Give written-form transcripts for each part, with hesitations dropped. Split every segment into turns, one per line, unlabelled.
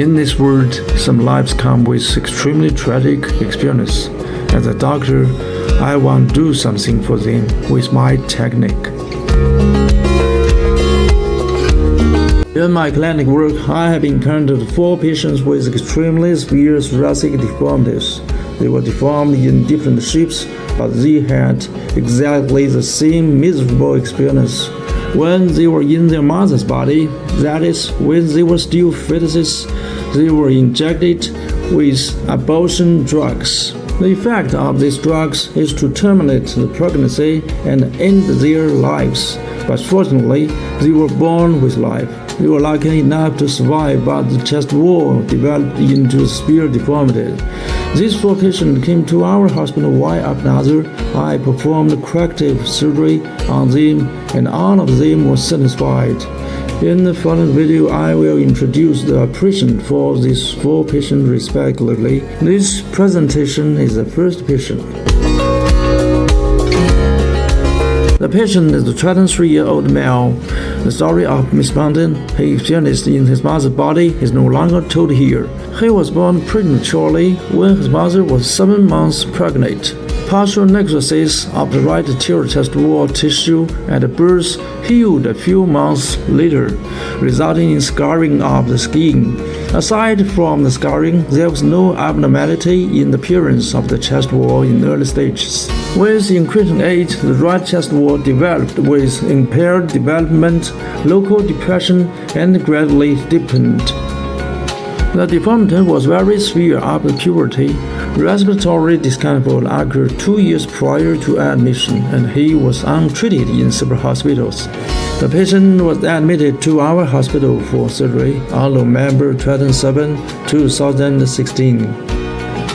In this world, some lives come with extremely tragic experience. As a doctor, I want to do something for them with my technique. In my clinic work, I have encountered 4 patients with extremely severe thoracic deformities. They were deformed in different shapes, but they had exactly the same miserable experience. When they were in their mother's body, that is, when they were still fetuses, they were injected with abortion drugs. The effect of these drugs is to terminate the pregnancy and end their lives. But fortunately, they were born with life. They were lucky enough to survive, but the chest wall developed into severe deformity. These 4 patients came to our hospital one after another. I performed corrective surgery on them, and all of them were satisfied. In the following video, I will introduce the operation for these 4 patients respectively. This presentation is the first patient. The patient is a 23-year-old male. The story of mismounting he experienced in his mother's body is no longer told here. He was born prematurely when his mother was 7 months pregnant. Partial necrosis of the right anterior chest wall tissue at birth healed a few months later, resulting in scarring of the skin. Aside from the scarring, there was no abnormality in the appearance of the chest wall in early stages. With increasing age, the right chest wall developed with impaired development, local depression, and gradually deepened. The deformity was very severe after puberty. Respiratory discomfort occurred 2 years prior to admission, and he was untreated in several hospitals. The patient was admitted to our hospital for surgery on November 27, 2016.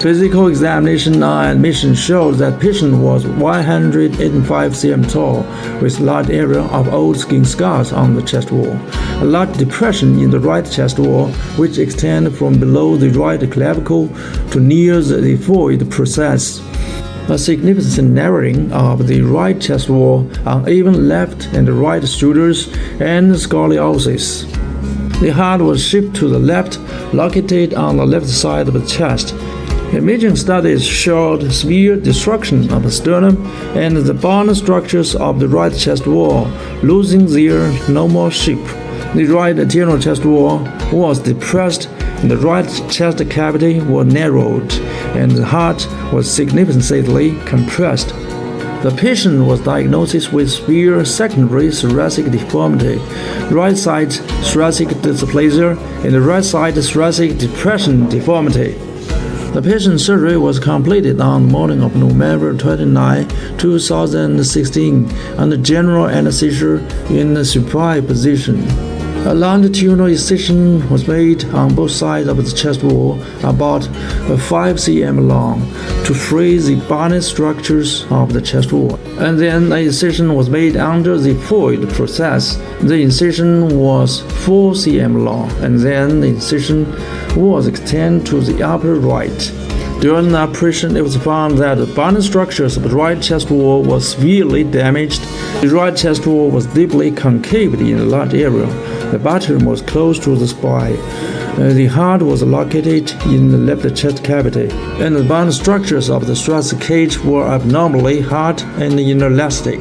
Physical examination on admission showed that patient was 185 cm tall, with large area of old skin scars on the chest wall, a large depression in the right chest wall, which extended from below the right clavicle to near the epiphyseal process, a significant narrowing of the right chest wall, uneven left and right shoulders, and scoliosis. The heart was shifted to the left, located on the left side of the chest. Imaging studies showed severe destruction of the sternum and the bone structures of the right chest wall, losing their normal shape. The right anterior chest wall was depressed, and the right chest cavity was narrowed, and the heart was significantly compressed. The patient was diagnosed with severe secondary thoracic deformity, right side thoracic dysplasia, and the right side thoracic depression deformity. The patient's surgery was completed on the morning of November 29, 2016, under general anesthesia in the supine position. A longitudinal incision was made on both sides of the chest wall, about 5 cm long, to free the bony structures of the chest wall. And then an incision was made under the epiphyseal process. The incision was 4 cm long, and then the incision was extended to the upper right. During the operation, it was found that the bony structures of the right chest wall were severely damaged. The right chest wall was deeply concaved in a large area. The bottom was close to the spine. The heart was located in the left chest cavity, and the bone structures of the thoracic cage were abnormally hard and inelastic.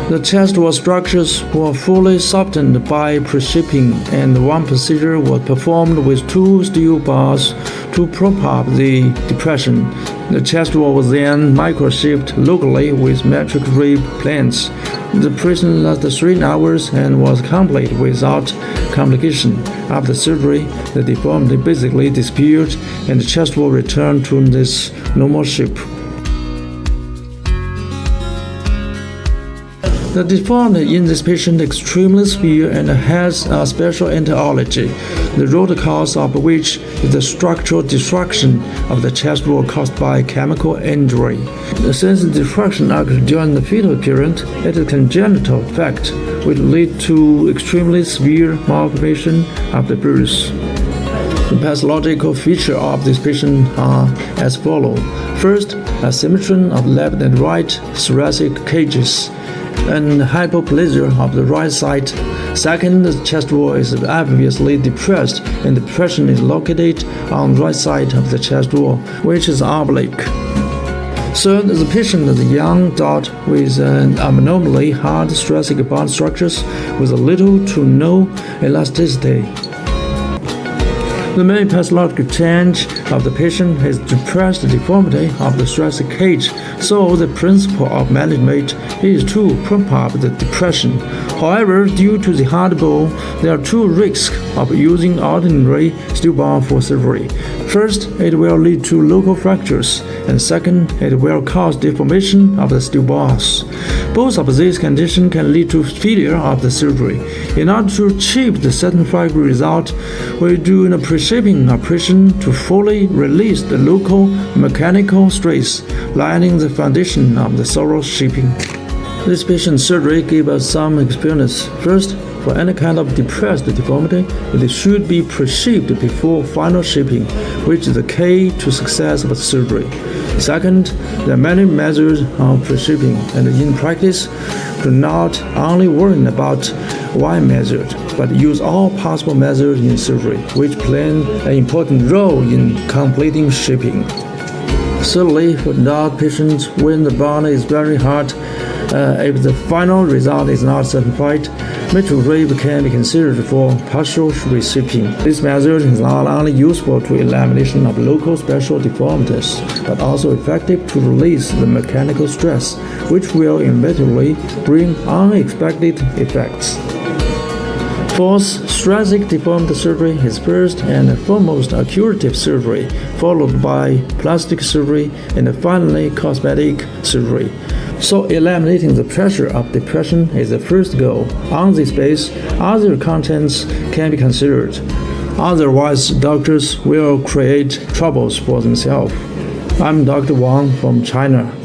The chest wall structures were fully softened by pre-shaping, and one procedure was performed with 2 steel bars to prop up the depression. The chest wall was then microshaped locally with metric rib plates. The operation lasted 3 hours and was complete without complication. After surgery, the deformity basically disappeared, and the chest wall returned to its normal shape. The deformity in this patient is extremely severe and has a special etiology, the root cause of which is the structural destruction of the chest wall caused by chemical injury. Since the destruction occurs during the fetal period, it is a congenital fact which leads to extremely severe malformation after birth. The pathological features of this patient are as follows. First, asymmetry of left and right thoracic cages, and hypoplasia of the right side Second, the chest wall is obviously depressed, and the depression is located on the right side of the chest wall, which is oblique. Third, the patient is a young adult with an abnormally hard thoracic bone structures with little to no elasticity. The main pathological change of the patient is depressed deformity of the thoracic cage, so the principle of management is to prop up the depression. However, due to the hard bone, there are two risks of using ordinary steel bone for surgery. First, it will lead to local fractures, and second, it will cause deformation of the steel bones. Both of these conditions can lead to failure of the surgery. In order to achieve the satisfactory result, we do a pre-shaping operation to fully release the local mechanical stress, laying the foundation of the thorough shaping. This patient surgery gave us some experience. First, for any kind of depressed deformity, it should be pre-shaped before final shaping, which is the key to success of the surgery. Second, there are many measures of pre-shaping, and in practice, do not only worry about one method, but use all possible methods in surgery, which play an important role in completing shaping. Thirdly, for adult patients, when the bone is very hard, if the final result is not satisfied, metal rib can be considered for partial reshaping. This method is not only useful to elimination of local special deformities, but also effective to release the mechanical stress, which will inevitably bring unexpected effects. Fourth, thoracic deformity surgery is first and foremost a curative surgery, followed by plastic surgery, and finally cosmetic surgery. So eliminating the pressure of depression is the first goal. On this base, other contents can be considered. Otherwise, doctors will create troubles for themselves. I'm Dr. Wang from China.